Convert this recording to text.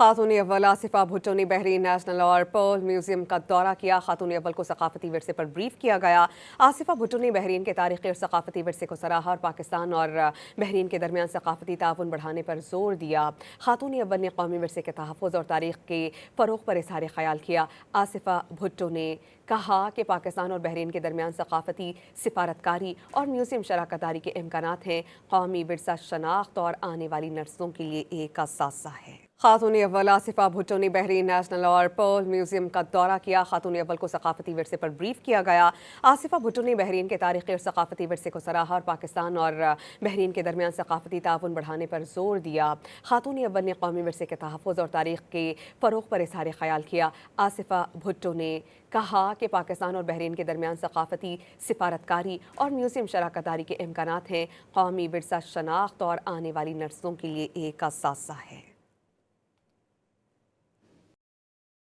خاتون اول آصفہ بھٹو نے بحرین نیشنل اور پرل میوزیم کا دورہ کیا۔ خاتون اول کو ثقافتی ورثے پر بریف کیا گیا۔ آصفہ بھٹو نے بحرین کے تاریخی اور ثقافتی ورثے کو سراہا اور پاکستان اور بحرین کے درمیان ثقافتی تعاون بڑھانے پر زور دیا۔ خاتون اول نے قومی ورثے کے تحفظ اور تاریخ کے فروغ پر اظہار خیال کیا۔ آصفہ بھٹو نے کہا کہ پاکستان اور بحرین کے درمیان ثقافتی سفارتکاری اور میوزیم شراکت داری کے امکانات ہیں۔ قومی ورثہ شناخت اور آنے والی نسلوں کے لیے ایک اثاثہ ہے۔ خاتون اول آصفہ بھٹو نے بحرین نیشنل اور پرل میوزیم کا دورہ کیا۔ خاتون اول کو ثقافتی ورثے پر بریف کیا گیا۔ آصفہ بھٹو نے بحرین کے تاریخی اور ثقافتی ورثے کو سراہا اور پاکستان اور بحرین کے درمیان ثقافتی تعاون بڑھانے پر زور دیا۔ خاتون اول نے قومی ورثے کے تحفظ اور تاریخ کے فروغ پر اظہار خیال کیا۔ آصفہ بھٹو نے کہا کہ پاکستان اور بحرین کے درمیان ثقافتی سفارتکاری اور میوزیم شراکت داری کے امکانات ہیں۔ قومی ورثہ شناخت اور آنے والی نسلوں کے لیے ایک اثاثہ ہے۔